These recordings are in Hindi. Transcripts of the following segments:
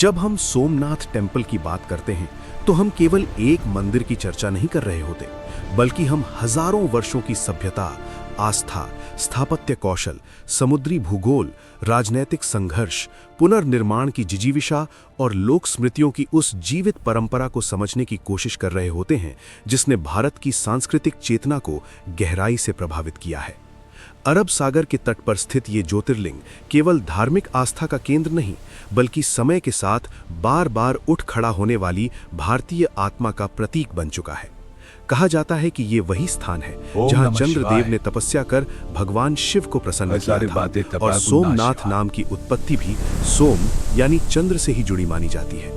जब हम सोमनाथ टेम्पल की बात करते हैं तो हम केवल एक मंदिर की चर्चा नहीं कर रहे होते, बल्कि हम हजारों वर्षों की सभ्यता, आस्था, स्थापत्य कौशल, समुद्री भूगोल, राजनैतिक संघर्ष, पुनर्निर्माण की जिजीविषा और लोक स्मृतियों की उस जीवित परंपरा को समझने की कोशिश कर रहे होते हैं जिसने भारत की सांस्कृतिक चेतना को गहराई से प्रभावित किया है। अरब सागर के तट पर स्थित ये ज्योतिर्लिंग केवल धार्मिक आस्था का केंद्र नहीं, बल्कि समय के साथ बार बार उठ खड़ा होने वाली भारतीय आत्मा का प्रतीक बन चुका है। कहा जाता है कि ये वही स्थान है जहां चंद्रदेव ने तपस्या कर भगवान शिव को प्रसन्न किया था, और सोमनाथ नाम की उत्पत्ति भी सोम यानी चंद्र से ही जुड़ी मानी जाती है।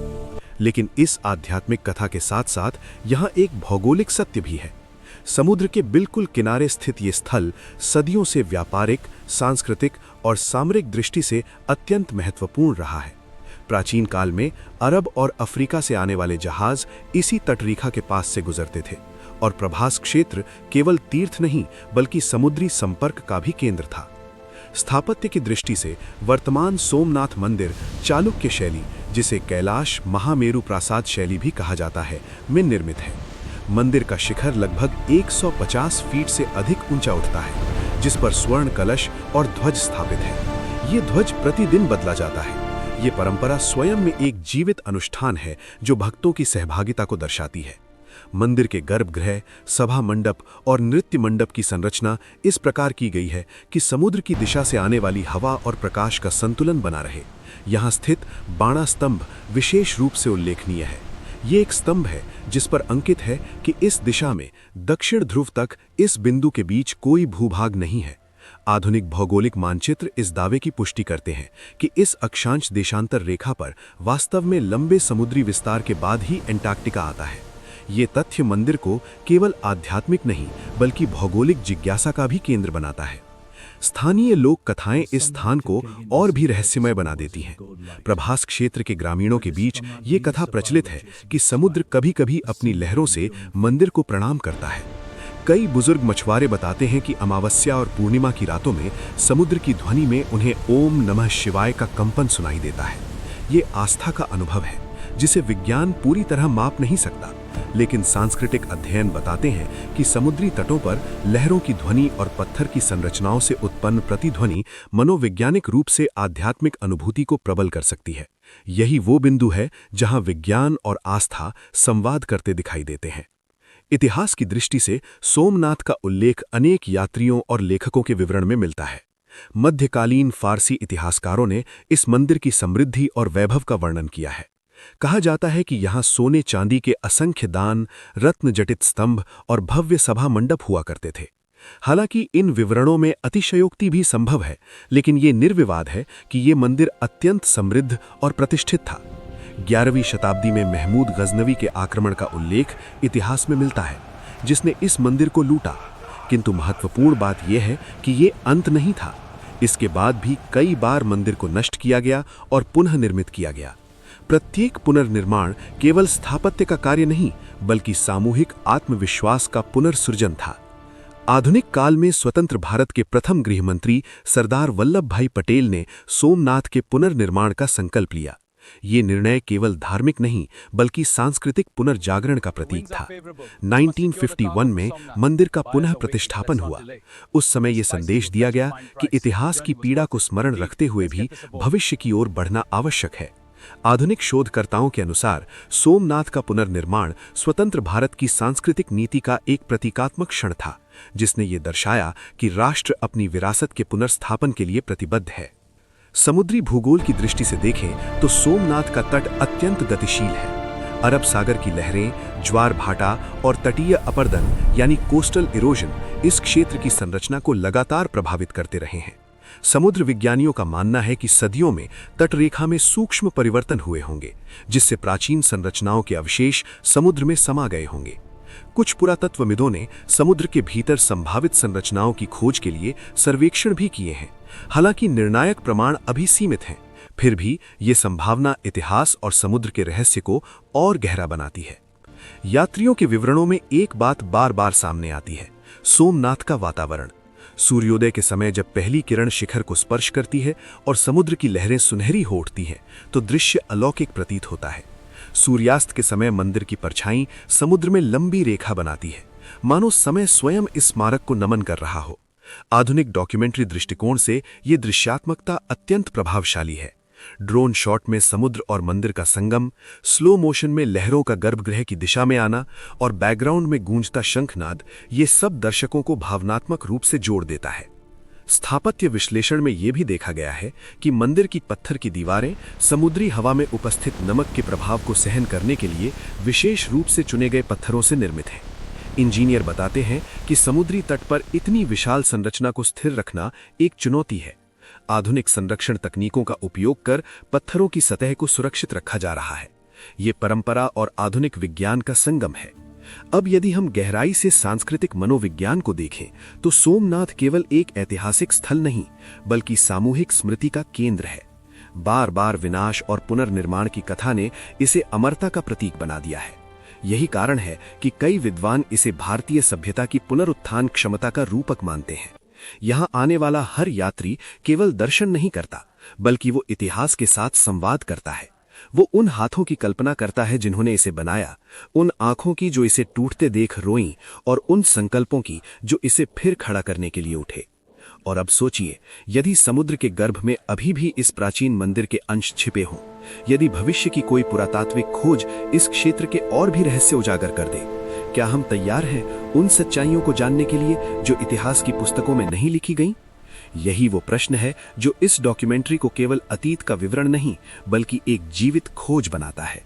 लेकिन इस आध्यात्मिक कथा के साथ साथ यहाँ एक भौगोलिक सत्य भी है। समुद्र के बिल्कुल किनारे स्थित ये स्थल सदियों से व्यापारिक, सांस्कृतिक और सामरिक दृष्टि से अत्यंत महत्वपूर्ण रहा है। प्राचीन काल में अरब और अफ्रीका से आने वाले जहाज इसी तटरेखा के पास से गुजरते थे, और प्रभास क्षेत्र केवल तीर्थ नहीं बल्कि समुद्री संपर्क का भी केंद्र था। स्थापत्य की दृष्टि से वर्तमान सोमनाथ मंदिर चालुक्य शैली, जिसे कैलाश महामेरु प्रासाद शैली भी कहा जाता है, में निर्मित है। मंदिर का शिखर लगभग 150 फीट से अधिक ऊंचा उठता है, जिस पर स्वर्ण कलश और ध्वज स्थापित है। ये ध्वज प्रतिदिन बदला जाता है। ये परंपरा स्वयं में एक जीवित अनुष्ठान है जो भक्तों की सहभागिता को दर्शाती है। मंदिर के गर्भगृह, सभा मंडप और नृत्य मंडप की संरचना इस प्रकार की गई है कि समुद्र की दिशा से आने वाली हवा और प्रकाश का संतुलन बना रहे। यहाँ स्थित बाणा स्तंभ विशेष रूप से उल्लेखनीय है। ये एक स्तंभ है जिस पर अंकित है कि इस दिशा में दक्षिण ध्रुव तक इस बिंदु के बीच कोई भूभाग नहीं है। आधुनिक भौगोलिक मानचित्र इस दावे की पुष्टि करते हैं कि इस अक्षांश देशांतर रेखा पर वास्तव में लंबे समुद्री विस्तार के बाद ही एंटार्क्टिका आता है। ये तथ्य मंदिर को केवल आध्यात्मिक नहीं बल्कि भौगोलिक जिज्ञासा का भी केंद्र बनाता है। स्थानीय लोक कथाएं इस स्थान को और भी रहस्यमय बना देती हैं। प्रभास क्षेत्र के ग्रामीणों के बीच ये कथा प्रचलित है कि समुद्र कभी-कभी अपनी लहरों से मंदिर को प्रणाम करता है। कई बुजुर्ग मछुआरे बताते हैं कि अमावस्या और पूर्णिमा की रातों में समुद्र की ध्वनि में उन्हें ओम नमः शिवाय का कंपन सुनाई देता है। ये आस्था का अनुभव है जिसे विज्ञान पूरी तरह माप नहीं सकता, लेकिन सांस्कृतिक अध्ययन बताते हैं कि समुद्री तटों पर लहरों की ध्वनि और पत्थर की संरचनाओं से उत्पन्न प्रतिध्वनि मनोवैज्ञानिक रूप से आध्यात्मिक अनुभूति को प्रबल कर सकती है। यही वो बिंदु है जहां विज्ञान और आस्था संवाद करते दिखाई देते हैं। इतिहास की दृष्टि से सोमनाथ का उल्लेख अनेक यात्रियों और लेखकों के विवरण में मिलता है। मध्यकालीन फारसी इतिहासकारों ने इस मंदिर की समृद्धि और वैभव का वर्णन किया है। कहा जाता है कि यहाँ सोने चांदी के असंख्य दान, रत्न जटित स्तंभ और भव्य सभा मंडप हुआ करते थे। हालांकि इन विवरणों में अतिशयोक्ति भी संभव है, लेकिन ये निर्विवाद है कि ये मंदिर अत्यंत समृद्ध और प्रतिष्ठित था। 11वीं शताब्दी में महमूद गजनवी के आक्रमण का उल्लेख इतिहास में मिलता है, जिसने इस मंदिर को लूटा। किंतु महत्वपूर्ण बात यह है कि ये अंत नहीं था। इसके बाद भी कई बार मंदिर को नष्ट किया गया और पुनः निर्मित किया गया। प्रत्येक पुनर्निर्माण केवल स्थापत्य का कार्य नहीं बल्कि सामूहिक आत्मविश्वास का पुनर्सृजन था। आधुनिक काल में स्वतंत्र भारत के प्रथम गृहमंत्री सरदार वल्लभ भाई पटेल ने सोमनाथ के पुनर्निर्माण का संकल्प लिया। ये निर्णय केवल धार्मिक नहीं बल्कि सांस्कृतिक पुनर्जागरण का प्रतीक था। 1951 में मंदिर का पुनः प्रतिष्ठापन हुआ। उस समय ये संदेश दिया गया कि इतिहास की पीड़ा को स्मरण रखते हुए भी भविष्य की ओर बढ़ना आवश्यक है। आधुनिक शोधकर्ताओं के अनुसार सोमनाथ का पुनर्निर्माण स्वतंत्र भारत की सांस्कृतिक नीति का एक प्रतीकात्मक क्षण था, जिसने ये दर्शाया कि राष्ट्र अपनी विरासत के पुनर्स्थापन के लिए प्रतिबद्ध है। समुद्री भूगोल की दृष्टि से देखें तो सोमनाथ का तट अत्यंत गतिशील है। अरब सागर की लहरें, ज्वार भाटा और तटीय अपरदन यानी कोस्टल इरोजन इस क्षेत्र की संरचना को लगातार प्रभावित करते रहे हैं। समुद्र विज्ञानियों का मानना है कि सदियों में तटरेखा में सूक्ष्म परिवर्तन हुए होंगे, जिससे प्राचीन संरचनाओं के अवशेष समुद्र में समा गए होंगे। कुछ पुरातत्वविदों ने समुद्र के भीतर संभावित संरचनाओं की खोज के लिए सर्वेक्षण भी किए हैं। हालांकि निर्णायक प्रमाण अभी सीमित हैं, फिर भी ये संभावना इतिहास और समुद्र के रहस्य को और गहरा बनाती है। यात्रियों के विवरणों में एक बात बार बार सामने आती है: सोमनाथ का वातावरण। सूर्योदय के समय जब पहली किरण शिखर को स्पर्श करती है और समुद्र की लहरें सुनहरी हो उठती हैं, तो दृश्य अलौकिक प्रतीत होता है। सूर्यास्त के समय मंदिर की परछाई समुद्र में लंबी रेखा बनाती है, मानो समय स्वयं इस स्मारक को नमन कर रहा हो। आधुनिक डॉक्यूमेंट्री दृष्टिकोण से ये दृश्यात्मकता अत्यंत प्रभावशाली है। ड्रोन शॉट में समुद्र और मंदिर का संगम, स्लो मोशन में लहरों का गर्भगृह की दिशा में आना और बैकग्राउंड में गूंजता शंखनाद, ये सब दर्शकों को भावनात्मक रूप से जोड़ देता है। स्थापत्य विश्लेषण में यह भी देखा गया है कि मंदिर की पत्थर की दीवारें समुद्री हवा में उपस्थित नमक के प्रभाव को सहन करने के लिए विशेष रूप से चुने गए पत्थरों से निर्मित हैं। इंजीनियर बताते हैं कि समुद्री तट पर इतनी विशाल संरचना को स्थिर रखना एक चुनौती है। आधुनिक संरक्षण तकनीकों का उपयोग कर पत्थरों की सतह को सुरक्षित रखा जा रहा है। ये परंपरा और आधुनिक विज्ञान का संगम है। अब यदि हम गहराई से सांस्कृतिक मनोविज्ञान को देखें, तो सोमनाथ केवल एक ऐतिहासिक स्थल नहीं, बल्कि सामूहिक स्मृति का केंद्र है। बार बार विनाश और पुनर्निर्माण की कथा ने इसे अमरता का प्रतीक बना दिया है। यही कारण है कि कई विद्वान इसे भारतीय सभ्यता की पुनरुत्थान क्षमता का रूपक मानते हैं। यहाँ आने वाला हर यात्री केवल दर्शन नहीं करता, बल्कि वो इतिहास के साथ संवाद करता है। वो उन हाथों की कल्पना करता है जिन्होंने इसे बनाया, उन आंखों की जो इसे टूटते देख रोईं, और उन संकल्पों की जो इसे फिर खड़ा करने के लिए उठे। और अब सोचिए, यदि समुद्र के गर्भ में अभी भी इस प्राचीन मंदिर के अंश छिपे हों, यदि भविष्य की कोई पुरातात्विक खोज इस क्षेत्र के और भी रहस्य उजागर कर दे, क्या हम तैयार हैं उन सच्चाइयों को जानने के लिए जो इतिहास की पुस्तकों में नहीं लिखी गईं? यही वो प्रश्न है जो इस डॉक्यूमेंट्री को केवल अतीत का विवरण नहीं, बल्कि एक जीवित खोज बनाता है।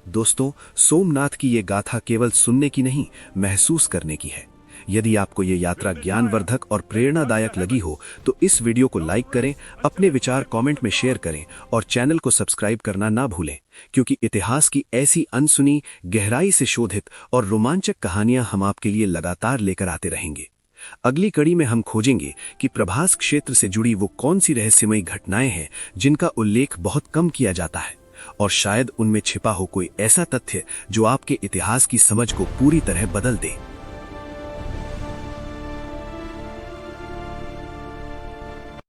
दोस्तों, सोमनाथ की ये गाथा केवल सुनने की नहीं, महसूस करने की है। यदि आपको ये यात्रा ज्ञानवर्धक और प्रेरणादायक लगी हो, तो इस वीडियो को लाइक करें, अपने विचार कमेंट में शेयर करें और चैनल को सब्सक्राइब करना ना भूलें, क्योंकि इतिहास की ऐसी अनसुनी, गहराई से शोधित और रोमांचक कहानियां हम आपके लिए लगातार लेकर आते रहेंगे। अगली कड़ी में हम खोजेंगे कि प्रभास क्षेत्र से जुड़ी वो कौन सी रहस्यमयी घटनाएं हैं जिनका उल्लेख बहुत कम किया जाता है, और शायद उनमें छिपा हो कोई ऐसा तथ्य जो आपके इतिहास की समझ को पूरी तरह बदल दे।